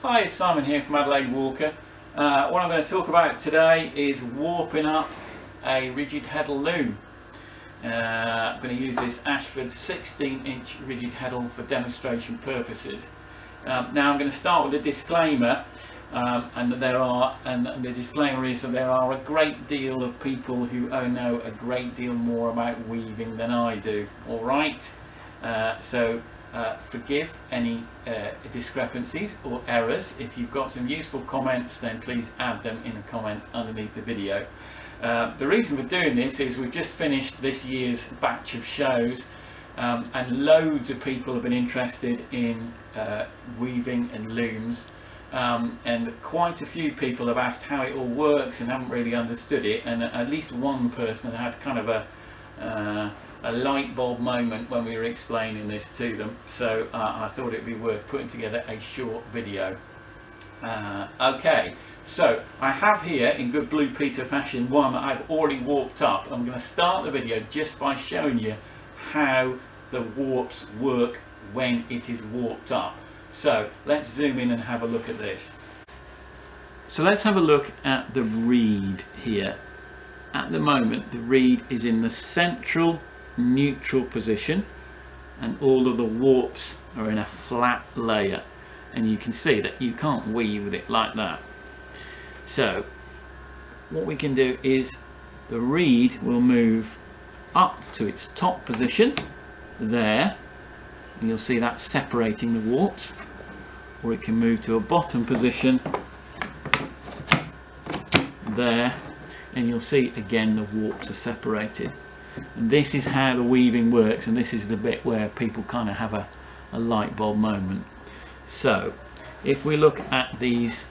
Hi, it's Simon here from Adelaide Walker. What I'm going to talk about today is warping up a rigid heddle loom. I'm going to use this Ashford 16-inch rigid heddle for demonstration purposes. Now I'm going to start with a disclaimer, and the disclaimer is that there are a great deal of people who know a great deal more about weaving than I do. All right, so forgive any discrepancies or errors. If you've got some useful comments, then please add them in the comments underneath the video. The reason we're doing this is we've just finished this year's batch of shows, and loads of people have been interested in weaving and looms, and quite a few people have asked how it all works and haven't really understood it, and at least one person had kind of a light bulb moment when we were explaining this to them, so I thought it'd be worth putting together a short video. Okay, so I have here in good Blue Peter fashion one that I've already warped up. I'm going to start the video just by showing you how the warps work when it is warped up. So let's zoom in and have a look at this. So let's have a look at the reed here. At the moment the reed is in the central neutral position and all of the warps are in a flat layer, and you can see that you can't weave with it like that. So what we can do is the reed will move up to its top position there, and you'll see that separating the warps, or it can move to a bottom position there, and you'll see again the warps are separated. And this is how the weaving works, and this is the bit where people kind of have a light bulb moment. So if we look at these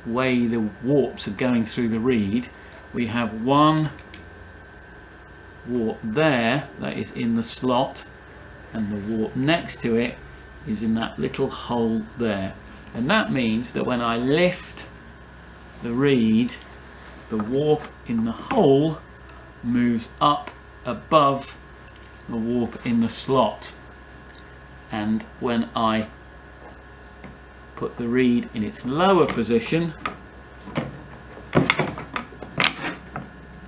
way the warps are going through the reed, we have one warp there that is in the slot, and the warp next to it is in that little hole there, and that means that when I lift the reed, the warp in the hole moves up above the warp in the slot, and when I put the reed in its lower position,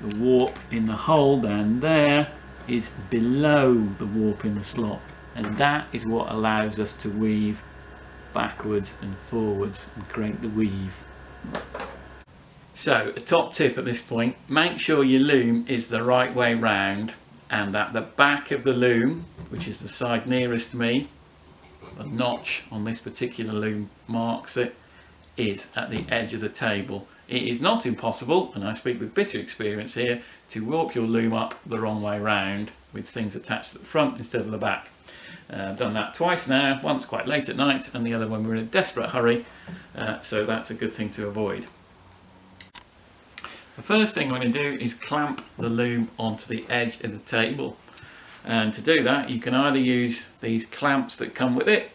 the warp in the hole down there is below the warp in the slot, and that is what allows us to weave backwards and forwards and create the weave. So a top tip at this point: make sure your loom is the right way round, and that the back of the loom, which is the side nearest to me, the notch on this particular loom marks it, is at the edge of the table. It is not impossible, and I speak with bitter experience here, to warp your loom up the wrong way round with things attached to the front instead of the back. I've done that twice now, once quite late at night and the other when we were in a desperate hurry, so that's a good thing to avoid. The first thing I'm going to do is clamp the loom onto the edge of the table, and to do that you can either use these clamps that come with it,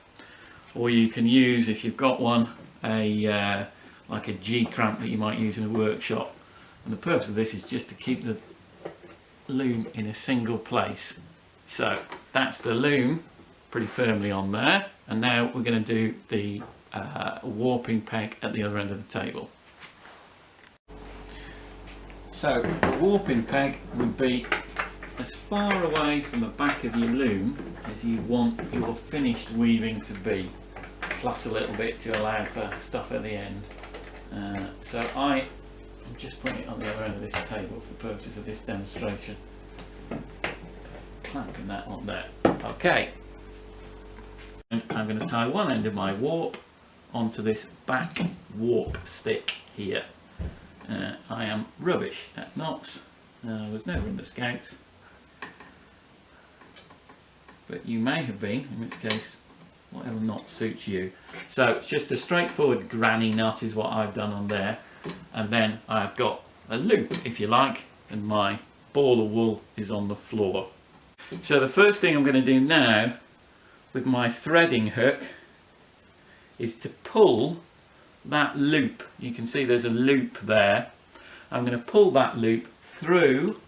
or you can use, if you've got one, like a G clamp that you might use in a workshop, and the purpose of this is just to keep the loom in a single place. So that's the loom pretty firmly on there, and now we're going to do the warping peg at the other end of the table. So the warping peg would be as far away from the back of your loom as you want your finished weaving to be, plus a little bit to allow for stuff at the end. So I'm just putting it on the other end of this table for the purposes of this demonstration. Clamping that on there. Okay. And I'm going to tie one end of my warp onto this back warp stick here. I am rubbish at knots. I was never in the Scouts, but you may have been, in which case whatever knot suits you. So it's just a straightforward granny knot is what I've done on there, and then I've got a loop, if you like, and my ball of wool is on the floor. So the first thing I'm going to do now with my threading hook is to pull that loop. You can see there's a loop there. I'm going to pull that loop through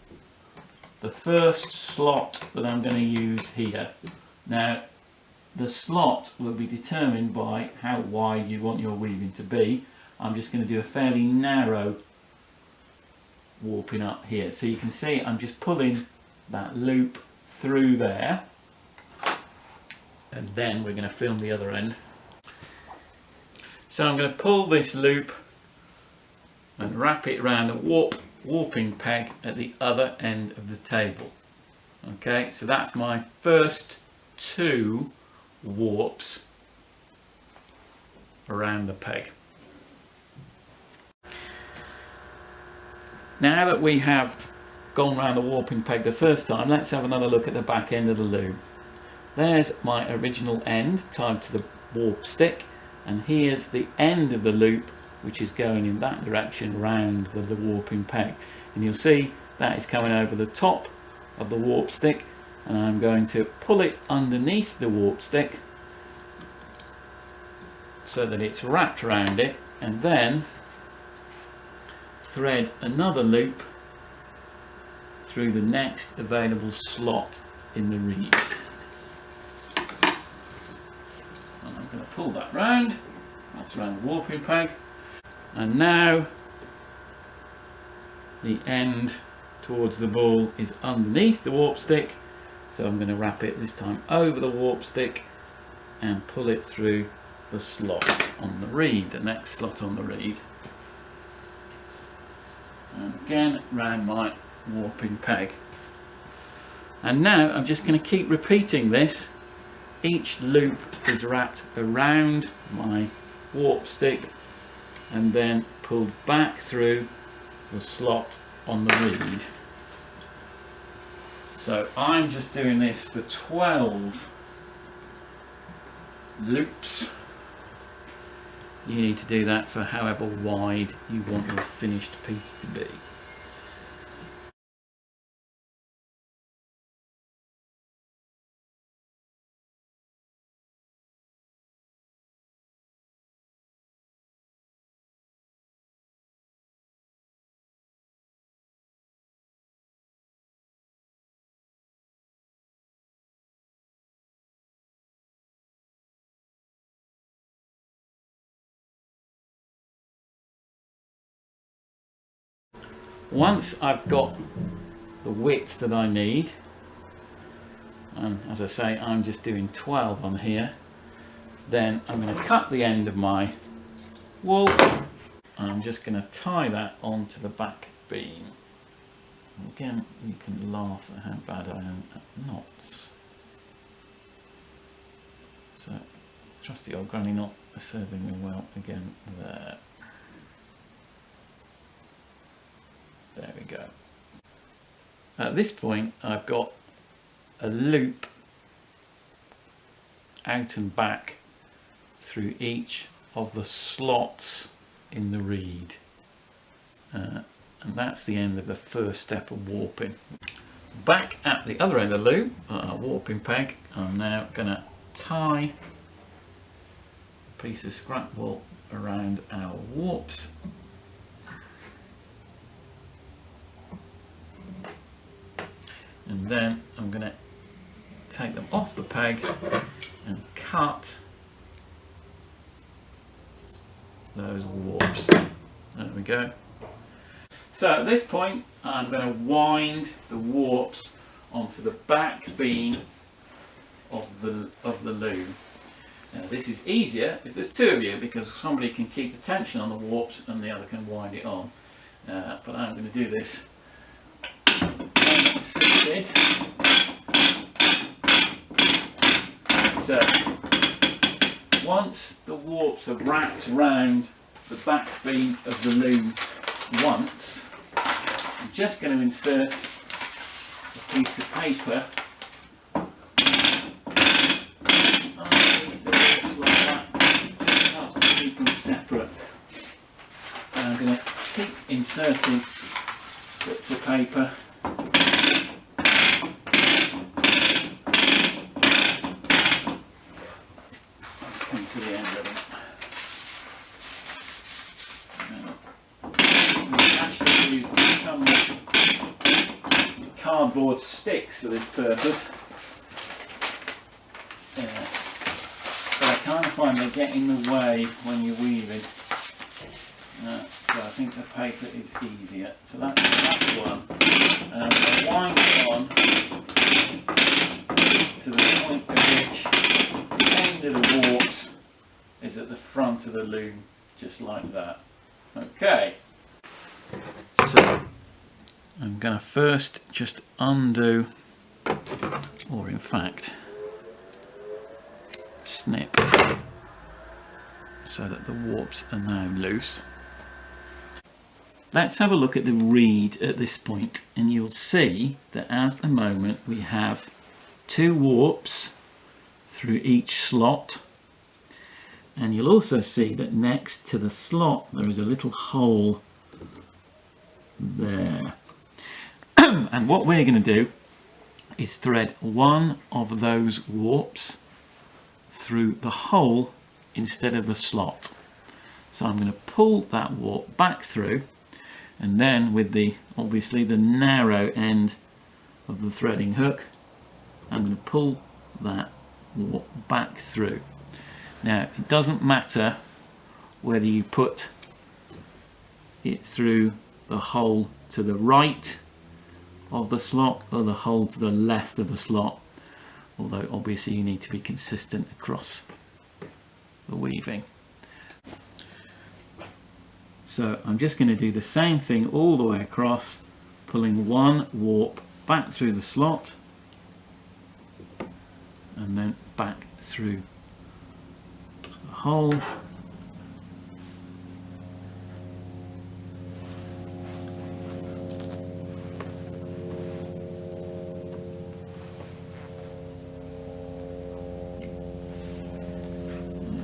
the first slot that I'm going to use here. Now the slot will be determined by how wide you want your weaving to be. I'm just going to do a fairly narrow warping up here. So you can see I'm just pulling that loop through there, and then we're going to film the other end. So I'm going to pull this loop and wrap it around a warping peg at the other end of the table. Okay, so that's my first 2 warps around the peg. Now that we have gone around the warping peg the first time, let's have another look at the back end of the loom. There's my original end tied to the warp stick, and here's the end of the loop which is going in that direction round the warping peg, and you'll see that is coming over the top of the warp stick, and I'm going to pull it underneath the warp stick so that it's wrapped around it, and then thread another loop through the next available slot in the reed. And I'm going to pull that round. That's around the warping peg, and now the end towards the ball is underneath the warp stick, so I'm going to wrap it this time over the warp stick and pull it through the slot on the reed, the next slot on the reed, and again round my warping peg. And now I'm just going to keep repeating this. Each loop is wrapped around my warp stick and then pulled back through the slot on the reed. So I'm just doing this for 12 loops. You need to do that for however wide you want your finished piece to be. Once I've got the width that I need, and as I say I'm just doing 12 on here, then I'm going to cut the end of my wool and I'm just going to tie that onto the back beam. And again, you can laugh at how bad I am at knots. So trusty old granny knot is serving me well again there. There we go. At this point I've got a loop out and back through each of the slots in the reed, and that's the end of the first step of warping. Back at the other end of the loop, warping peg, I'm now going to tie a piece of scrap wool around our warps. And then I'm going to take them off the peg and cut those warps. There we go. So at this point I'm going to wind the warps onto the back beam of the loom. Now this is easier if there's 2 of you, because somebody can keep the tension on the warps and the other can wind it on. But I'm going to do this unassisted. So once the warps are wrapped around the back beam of the loom once, I'm just going to insert a piece of paper underneath the warps like that. It just helps to keep them separate. And I'm going to keep inserting bits of paper to the end of it. We actually use some cardboard sticks for this purpose. find they get in the way when you're weaving. So I think the paper is easier. So that's one. And I'm going to wind it on to the point at which the end of the warps is at the front of the loom, just like that. Okay. So I'm going to first just undo, or in fact snip, so that the warps are now loose. Let's have a look at the reed at this point, and you'll see that at the moment we have 2 warps through each slot, and you'll also see that next to the slot there is a little hole there. And what we're going to do is thread one of those warps through the hole instead of the slot. So I'm going to pull that warp back through, and then with the obviously the narrow end of the threading hook, I'm going to pull that warp back through. Now it doesn't matter whether you put it through the hole to the right of the slot or the hole to the left of the slot, although obviously you need to be consistent across the weaving. So I'm just going to do the same thing all the way across, pulling one warp back through the slot and then back through the hole.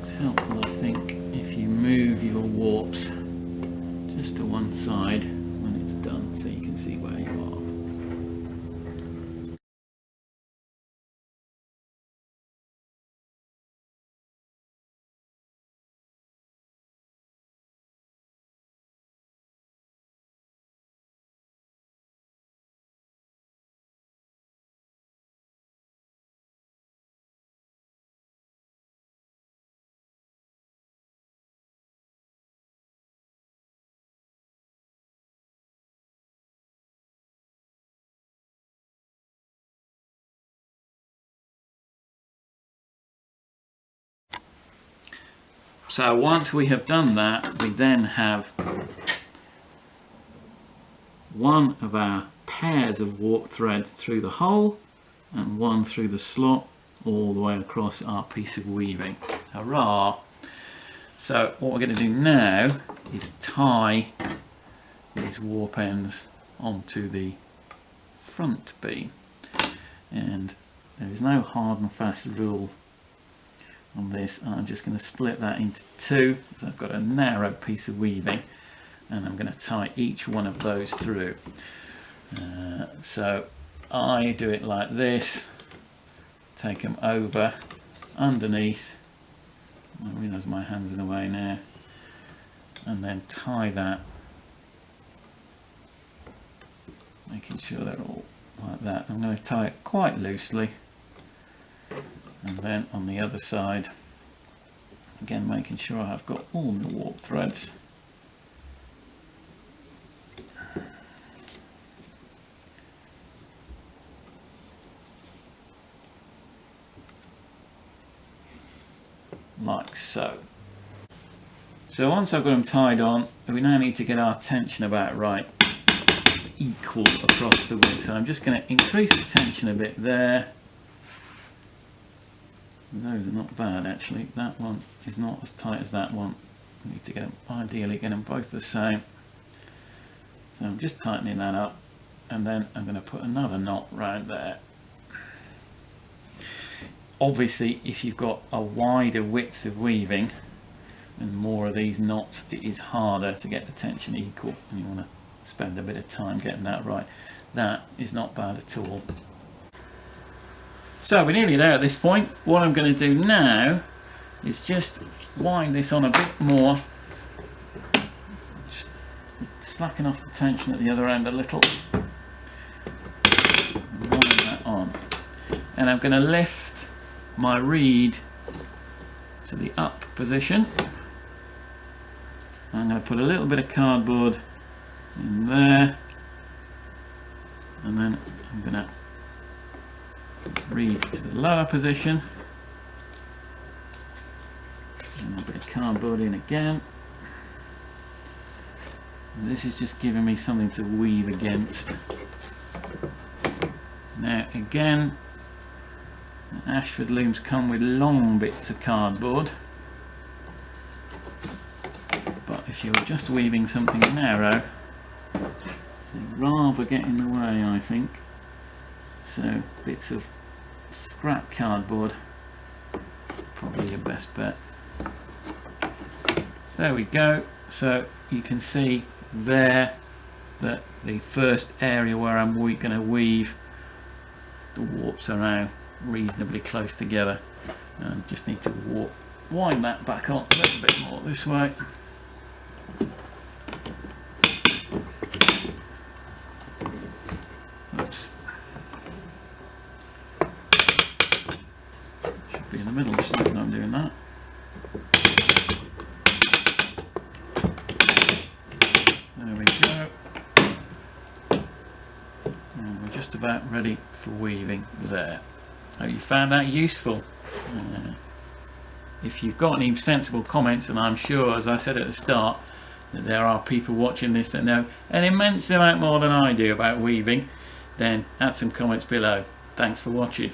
It's helpful, I think, if you move your warps just to one side when it's done, so you can see where you are. So once we have done that, we then have one of our pairs of warp thread through the hole and one through the slot all the way across our piece of weaving. Hurrah! So what we're going to do now is tie these warp ends onto the front beam, and there is no hard and fast rule on this. I'm just going to split that into 2, so I've got a narrow piece of weaving, and I'm going to tie each one of those through. So I do it like this, take them over underneath, I realise my hand's in the way now, and then tie that, making sure they're all like that. I'm going to tie it quite loosely, and then on the other side again making sure I've got all the warp threads. Like so. So once I've got them tied on, we now need to get our tension about right, equal across the width. So I'm just going to increase the tension a bit there. Those are not bad actually. That one is not as tight as that one. I need to get them, ideally get them both the same. So I'm just tightening that up, and then I'm going to put another knot round there. Obviously if you've got a wider width of weaving and more of these knots, it is harder to get the tension equal, and you want to spend a bit of time getting that right. That is not bad at all. So we're nearly there at this point. What I'm going to do now is just wind this on a bit more, just slacken off the tension at the other end a little, and wind that on. And I'm going to lift my reed to the up position. I'm going to put a little bit of cardboard in there, and then I'm going to reed to the lower position, and a little bit of cardboard in again. And this is just giving me something to weave against. Now again, Ashford looms come with long bits of cardboard, but if you're just weaving something narrow, they'd rather get in the way, I think. So bits of scrap cardboard, probably your best bet. There we go. So you can see there that the first area where I'm going to weave, the warps are now reasonably close together. And just need to wind that back on a little bit more this way. Oops. Should be in the middle, shouldn't it, when I'm doing that. There we go. And we're just about ready for weaving there. Hope you found that useful. If you've got any sensible comments, and I'm sure, as I said at the start, that there are people watching this that know an immense amount more than I do about weaving, then add some comments below. Thanks for watching.